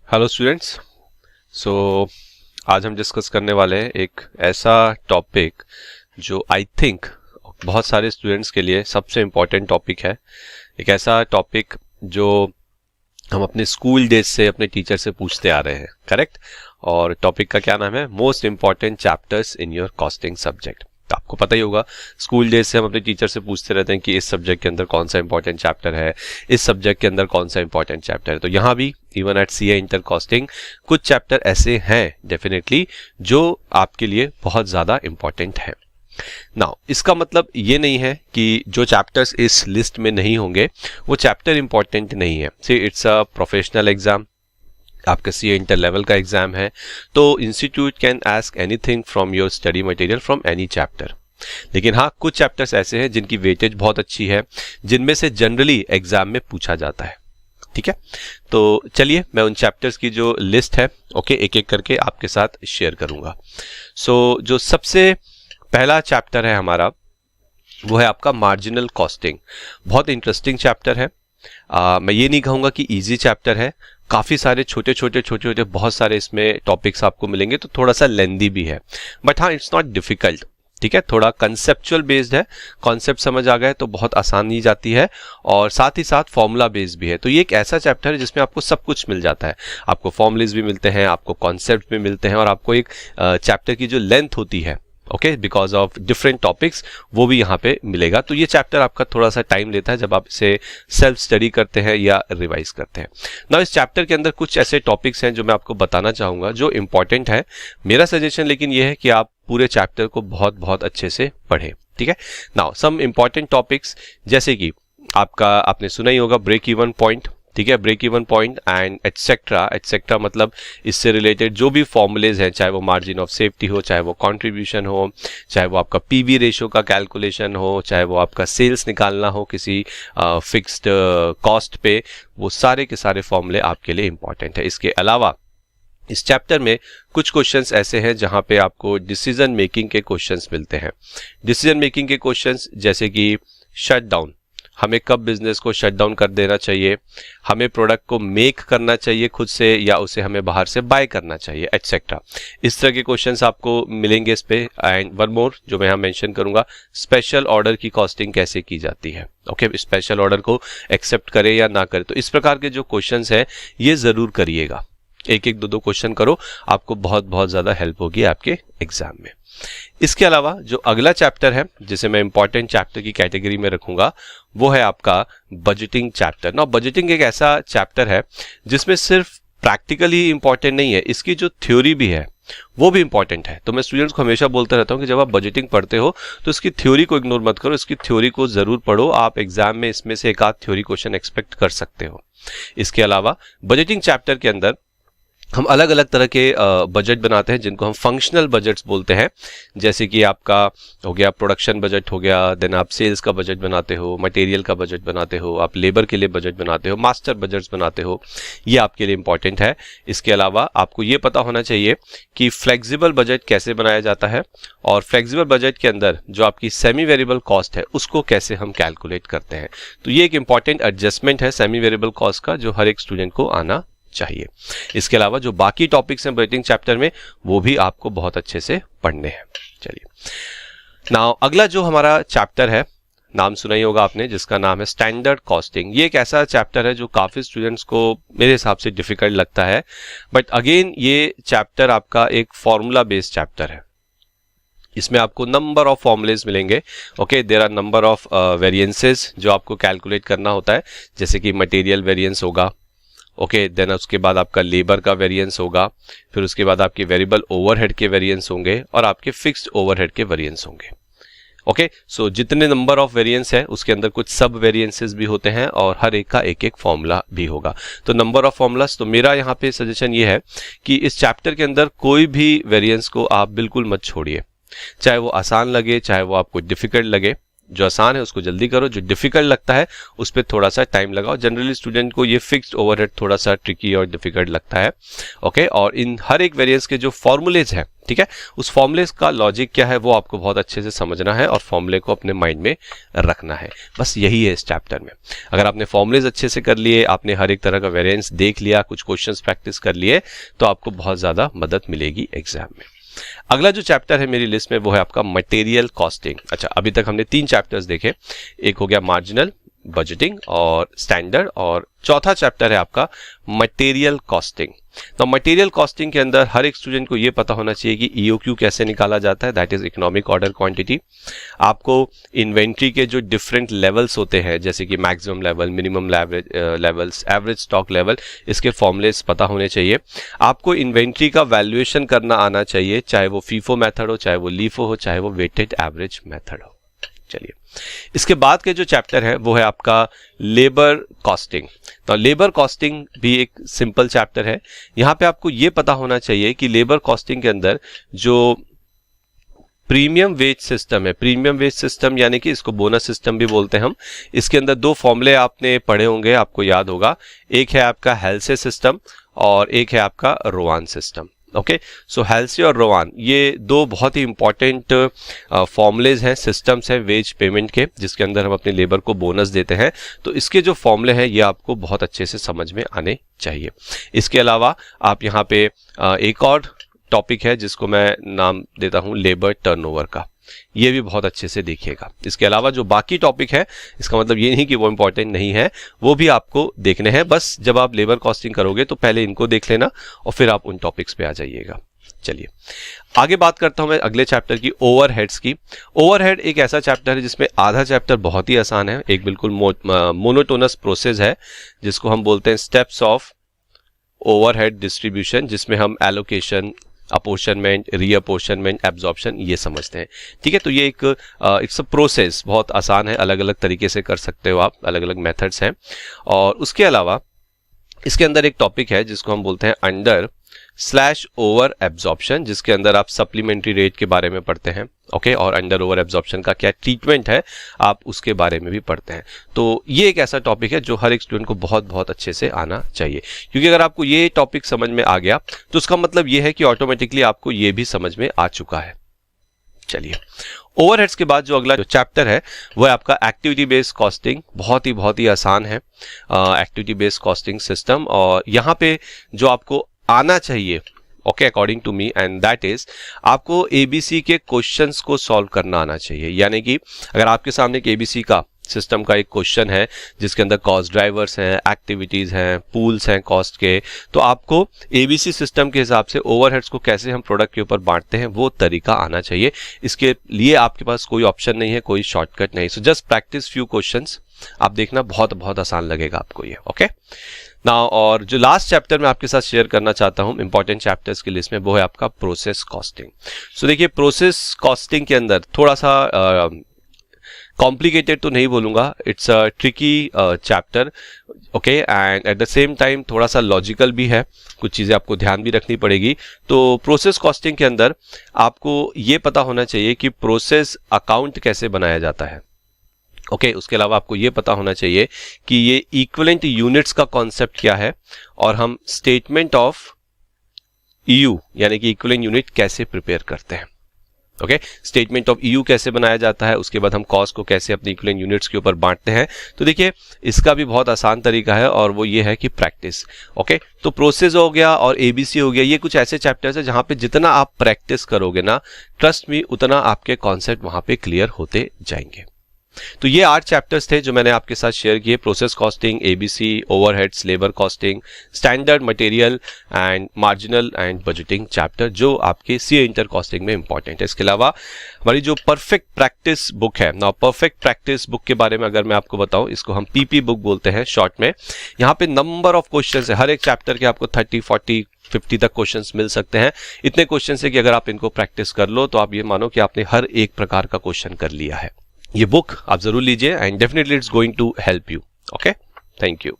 Hello students. सो आज हम discuss करने वाले हैं एक ऐसा टॉपिक जो आई थिंक बहुत सारे स्टूडेंट्स के लिए सबसे इम्पोर्टेंट टॉपिक है। एक ऐसा टॉपिक जो हम अपने स्कूल डेज से अपने टीचर से पूछते आ रहे हैं, करेक्ट। और टॉपिक का क्या नाम है? Most important chapters in your costing subject. आपको पता ही होगा, स्कूल डेज से हम अपने टीचर से पूछते रहते हैं कि इस सब्जेक्ट के अंदर कौन सा इंपॉर्टेंट चैप्टर है, इस सब्जेक्ट के अंदर कौन सा इंपॉर्टेंट चैप्टर है। तो यहाँ भी even at CA inter costing कुछ चैप्टर ऐसे हैं डेफिनेटली जो आपके लिए बहुत ज्यादा इंपॉर्टेंट है। नाउ इसका मतलब ये नहीं है कि जो चैप्टर्स इस लिस्ट में नहीं होंगे वो चैप्टर इंपॉर्टेंट नहीं है। See it's a professional exam, आपका सीए इंटर लेवल का एग्जाम है, तो institute can ask anything from your study material from any chapter. लेकिन हाँ, कुछ चैप्टर्स ऐसे हैं जिनकी वेटेज बहुत अच्छी है, जिनमें से जनरली एग्जाम में पूछा जाता है। ठीक है, तो चलिए मैं उन चैप्टर्स की जो लिस्ट है एक एक करके आपके साथ शेयर करूंगा। सो जो सबसे पहला चैप्टर है हमारा वो है आपका मार्जिनल कॉस्टिंग। बहुत इंटरेस्टिंग चैप्टर है। मैं ये नहीं कहूंगा कि इजी चैप्टर है, काफी सारे छोटे छोटे बहुत सारे इसमें टॉपिक्स आपको मिलेंगे, तो थोड़ा सा लेंदी भी है, बट हाँ इट्स नॉट डिफिकल्ट। ठीक है, थोड़ा कंसेप्चुअल बेस्ड है, कॉन्सेप्ट समझ आ गए तो बहुत आसानी जाती है, और साथ ही साथ फॉर्मूला बेस्ड भी है। तो ये एक ऐसा चैप्टर है जिसमें आपको सब कुछ मिल जाता है। आपको फॉर्मूलेज भी मिलते हैं, आपको कॉन्सेप्ट भी मिलते हैं, और आपको एक चैप्टर की जो लेंथ होती है बिकॉज ऑफ डिफरेंट टॉपिक्स वो भी यहाँ पे मिलेगा। तो ये चैप्टर आपका थोड़ा सा टाइम लेता है जब आप इसे सेल्फ स्टडी करते हैं या रिवाइज करते हैं ना। इस चैप्टर के अंदर कुछ ऐसे टॉपिक्स हैं जो मैं आपको बताना चाहूंगा जो इंपॉर्टेंट है। मेरा सजेशन लेकिन ये है कि आप पूरे चैप्टर को बहुत बहुत अच्छे से पढ़ें। ठीक है, नाउ सम इंपॉर्टेंट टॉपिक्स जैसे कि आपने सुना ही होगा ब्रेक इवन पॉइंट। ठीक है, break even point and etcetera मतलब इससे रिलेटेड जो भी फॉर्मूलेज हैं, चाहे वो मार्जिन ऑफ सेफ्टी हो, चाहे वो कंट्रीब्यूशन हो, चाहे वो आपका पीवी रेशियो का कैलकुलेशन हो, चाहे वो आपका सेल्स निकालना हो किसी फिक्स्ड कॉस्ट पे, वो सारे के सारे फॉर्मूले आपके लिए इंपॉर्टेंट है। इसके अलावा इस चैप्टर में कुछ क्वेश्चंस ऐसे हैं जहां पे आपको डिसीजन मेकिंग के क्वेश्चंस मिलते हैं। डिसीजन मेकिंग के क्वेश्चंस जैसे कि शट डाउन, हमें कब बिजनेस को शट डाउन कर देना चाहिए, हमें प्रोडक्ट को मेक करना चाहिए खुद से या उसे हमें बाहर से बाय करना चाहिए, एटसेट्रा। इस तरह के क्वेश्चंस आपको मिलेंगे इस पे। एंड वन मोर जो मैं यहाँ मेंशन करूंगा, स्पेशल ऑर्डर की कॉस्टिंग कैसे की जाती है। स्पेशल ऑर्डर को एक्सेप्ट करे या ना करे, तो इस प्रकार के जो क्वेश्चंस हैं ये जरूर करिएगा। एक एक दो क्वेश्चन करो, आपको बहुत बहुत ज्यादा हेल्प होगी आपके एग्जाम में। इसके अलावा जो अगला चैप्टर है जिसे मैं इंपॉर्टेंट चैप्टर की कैटेगरी में रखूंगा वो है आपका बजटिंग चैप्टर। ना बजटिंग एक ऐसा चैप्टर है जिसमें सिर्फ प्रैक्टिकल ही इंपॉर्टेंट नहीं है, इसकी जो थ्योरी भी है वो भी इंपॉर्टेंट है। तो मैं स्टूडेंट्स को हमेशा बोलता रहता हूं कि जब आप बजटिंग पढ़ते हो तो इसकी थ्योरी को इग्नोर मत करो, इसकी थ्योरी को जरूर पढ़ो। आप एग्जाम में इसमें से एक आध थ्योरी क्वेश्चन एक्सपेक्ट कर सकते हो। इसके अलावा बजटिंग चैप्टर के अंदर हम अलग अलग तरह के बजट बनाते हैं जिनको हम फंक्शनल बजट्स बोलते हैं। जैसे कि आपका हो गया प्रोडक्शन बजट हो गया, देन आप सेल्स का बजट बनाते हो, मटेरियल का बजट बनाते हो, आप लेबर के लिए बजट बनाते हो, मास्टर बजट्स बनाते हो, ये आपके लिए इंपॉर्टेंट है। इसके अलावा आपको ये पता होना चाहिए कि फ्लेक्सिबल बजट कैसे बनाया जाता है, और फ्लेक्सिबल बजट के अंदर जो आपकी सेमी वेरिएबल कॉस्ट है उसको कैसे हम कैलकुलेट करते हैं। तो ये एक इंपॉर्टेंट एडजस्टमेंट है सेमी वेरिएबल कॉस्ट का जो हर एक स्टूडेंट को आना चाहिए। इसके अलावा जो बाकी टॉपिक्स हैं बजटिंग चैप्टर में वो भी आपको बहुत अच्छे से पढ़ने हैं। चलिए, नाउ अगला जो हमारा चैप्टर है, नाम सुना ही होगा आपने, जिसका नाम है स्टैंडर्ड कॉस्टिंग। ये एक ऐसा चैप्टर है जो काफी स्टूडेंट्स को मेरे हिसाब से डिफिकल्ट लगता है, बट अगेन ये चैप्टर आपका एक फॉर्मूला बेस्ड चैप्टर है। इसमें आपको नंबर ऑफ फॉर्मुलेज मिलेंगे। There are number of variances जो आपको कैलकुलेट करना होता है, जैसे कि मटेरियल वेरिएंस होगा, देन उसके बाद आपका लेबर का वेरिएंस होगा, फिर उसके बाद आपके वेरिएबल ओवरहेड के वेरिएंस होंगे और आपके फिक्स्ड ओवरहेड के वेरिएंस होंगे। सो जितने नंबर ऑफ वेरिएंस है उसके अंदर कुछ सब वेरिएंसेस भी होते हैं और हर एक का एक एक फॉर्मूला भी होगा। तो नंबर ऑफ फॉर्मूलास, तो मेरा यहाँ पे सजेशन ये है कि इस चैप्टर के अंदर कोई भी वेरिएंस को आप बिल्कुल मत छोड़िए, चाहे वो आसान लगे चाहे वो आपको डिफिकल्ट लगे। जो आसान है उसको जल्दी करो, जो डिफिकल्ट लगता है उस पर थोड़ा सा टाइम लगाओ। जनरली स्टूडेंट को ये फिक्स्ड ओवरहेड थोड़ा सा ट्रिकी और डिफिकल्ट लगता है। ओके, और इन हर एक वेरिएंस के जो फॉर्मूलेज हैं, ठीक है, उस फॉर्मूलेज का लॉजिक क्या है वो आपको बहुत अच्छे से समझना है और फॉर्मूले को अपने माइंड में रखना है। बस यही है इस चैप्टर में। अगर आपने फॉर्मूलेज अच्छे से कर लिए, आपने हर एक तरह का वेरिएंस देख लिया, कुछ क्वेश्चंस प्रैक्टिस कर लिए, तो आपको बहुत ज्यादा मदद मिलेगी एग्जाम में। अगला जो चैप्टर है मेरी लिस्ट में वो है आपका मटेरियल कॉस्टिंग। अच्छा, अभी तक हमने 3 चैप्टर्स देखे, एक हो गया मार्जिनल, बजटिंग और स्टैंडर्ड, और चौथा चैप्टर है आपका मटेरियल कॉस्टिंग। तो मटेरियल कॉस्टिंग के अंदर हर एक स्टूडेंट को ये पता होना चाहिए कि ईओक्यू कैसे निकाला जाता है, that is economic order quantity. आपको इन्वेंट्री के जो डिफरेंट लेवल्स होते हैं, जैसे कि maximum level, minimum levels, average stock level, इसके फॉर्मूलेस पता होने चाहिए। आपको इन्वेंट्री का वैल्यूएशन करना आना चाहिए, चाहे वो फीफो मेथड हो, चाहे वो लीफो हो, चाहे वो वेटेड एवरेज मेथड हो। चलिए, इसके बाद के जो चैप्टर है वो है आपका लेबर कॉस्टिंग। तो लेबर कॉस्टिंग भी एक सिंपल चैप्टर है। यहां पे आपको ये पता होना चाहिए कि लेबर कॉस्टिंग के अंदर जो प्रीमियम वेज सिस्टम है, प्रीमियम वेज सिस्टम यानी कि इसको बोनस सिस्टम भी बोलते हैं हम, इसके अंदर 2 फॉर्मूले आपने पढ़े होंगे, आपको याद होगा। एक है आपका हेल्से सिस्टम और एक है आपका रोवान सिस्टम। ओके, सो हेल्से और रोवान, ये 2 बहुत ही इंपॉर्टेंट फॉर्मूलेज हैं, सिस्टम्स हैं वेज पेमेंट के, जिसके अंदर हम अपने लेबर को बोनस देते हैं। तो इसके जो फॉर्मूले हैं ये आपको बहुत अच्छे से समझ में आने चाहिए। इसके अलावा आप यहाँ पे एक और टॉपिक है जिसको मैं नाम देता हूं लेबर टर्नओवर का, ये भी बहुत अच्छे से देखिएगा। इसके अलावा जो बाकी टॉपिक है, इसका मतलब ये नहीं कि वो इंपॉर्टेंट नहीं है, वो भी आपको देखने हैं। बस जब आप लेबर कॉस्टिंग करोगे तो पहले इनको देख लेना और फिर आप उन टॉपिक्स पे आ जाइएगा। चलिए आगे बात करता हूं मैं अगले चैप्टर की, ओवरहेड्स की। ओवरहेड एक ऐसा चैप्टर है जिसमें आधा चैप्टर बहुत ही आसान है, एक बिल्कुल मोनोटोनस प्रोसेस है जिसको हम बोलते हैं स्टेप्स ऑफ ओवरहेड डिस्ट्रीब्यूशन, जिसमें हम एलोकेशन, अपोर्शनमेंट, रीअपोर्शनमेंट, एब्जॉर्प्शन ये समझते हैं। ठीक है, तो ये एक इट्स अ प्रोसेस, बहुत आसान है, अलग अलग तरीके से कर सकते हो आप, अलग अलग मेथड्स हैं। और उसके अलावा इसके अंदर एक टॉपिक है जिसको हम बोलते हैं अंडर स्लैश ओवर एब्जॉर्प्शन, जिसके अंदर आप सप्लीमेंट्री रेट के बारे में पढ़ते हैं। ओके, और अंडर ओवर एब्जॉर्प्शन का क्या ट्रीटमेंट है आप उसके बारे में भी पढ़ते हैं। तो ये एक ऐसा टॉपिक है जो हर एक स्टूडेंट को बहुत बहुत अच्छे से आना चाहिए, क्योंकि अगर आपको ये टॉपिक समझ में आ गया तो उसका मतलब ये है कि ऑटोमेटिकली आपको ये भी समझ में आ चुका है। चलिए, ओवरहेड्स के बाद जो अगला जो चैप्टर है वो है आपका एक्टिविटी बेस्ड कॉस्टिंग। बहुत ही आसान है एक्टिविटी बेस्ड कॉस्टिंग सिस्टम, और यहाँ पे जो आपको आना चाहिए, okay, according to me, and that is आपको एबीसी के क्वेश्चंस को सॉल्व करना आना चाहिए। यानी कि अगर आपके सामने एक एबीसी का सिस्टम का एक क्वेश्चन है जिसके अंदर कॉस्ट ड्राइवर्स हैं, एक्टिविटीज हैं, पूल्स हैं कॉस्ट के, तो आपको एबीसी सिस्टम के हिसाब से ओवरहेड्स को कैसे हम प्रोडक्ट के ऊपर बांटते हैं वो तरीका आना चाहिए। इसके लिए आपके पास कोई ऑप्शन नहीं है, कोई शॉर्टकट नहीं। So just practice few questions, आप देखना बहुत आसान लगेगा आपको ये। ओके नाउ, और जो लास्ट चैप्टर मैं आपके साथ शेयर करना चाहता हूं इंपॉर्टेंट चैप्टर्स की लिस्ट में, वो है आपका प्रोसेस कॉस्टिंग। सो देखिए, प्रोसेस कॉस्टिंग के अंदर थोड़ा सा कॉम्प्लिकेटेड तो नहीं बोलूंगा, it's a tricky chapter, okay, and at the same time थोड़ा सा लॉजिकल भी है, कुछ चीजें आपको ध्यान भी रखनी पड़ेगी। तो प्रोसेस कॉस्टिंग के अंदर आपको ये पता होना चाहिए कि प्रोसेस अकाउंट कैसे बनाया जाता है। ओके, उसके अलावा आपको ये पता होना चाहिए कि ये इक्विवेलेंट यूनिट्स का कॉन्सेप्ट क्या है, और हम स्टेटमेंट ऑफ ईयू यानी कि इक्विवेलेंट यूनिट कैसे प्रिपेयर करते हैं। ओके, स्टेटमेंट ऑफ ईयू कैसे बनाया जाता है, उसके बाद हम कॉस्ट को कैसे अपनी इक्विवेलेंट यूनिट्स के ऊपर बांटते हैं। तो देखिए, इसका भी बहुत आसान तरीका है, और वो ये है कि प्रैक्टिस। ओके, तो प्रोसेस हो गया और एबीसी हो गया, ये कुछ ऐसे चैप्टर्स है जहां पे जितना आप प्रैक्टिस करोगे ना, ट्रस्ट मी, उतना आपके कॉन्सेप्ट वहां पे क्लियर होते जाएंगे। तो ये 8 चैप्टर्स थे जो मैंने आपके साथ शेयर किए, process costing, ABC, overheads, labour costing, standard, material and marginal and budgeting chapter, जो आपके सीए इंटर कॉस्टिंग में इंपॉर्टेंट है। इसके अलावा हमारी जो परफेक्ट प्रैक्टिस बुक है ना, परफेक्ट प्रैक्टिस बुक के बारे में अगर मैं आपको बताऊं, इसको हम पीपी बुक बोलते हैं शॉर्ट में। यहाँ पे नंबर ऑफ क्वेश्चन है, हर एक चैप्टर के आपको 30, 40, 50 तक क्वेश्चंस मिल सकते हैं। इतने क्वेश्चन है कि अगर आप इनको प्रैक्टिस कर लो तो आप ये मानो कि आपने हर एक प्रकार का क्वेश्चन कर लिया है। ये बुक आप जरूर लीजिए, and definitely it's going to help you. Okay, thank you.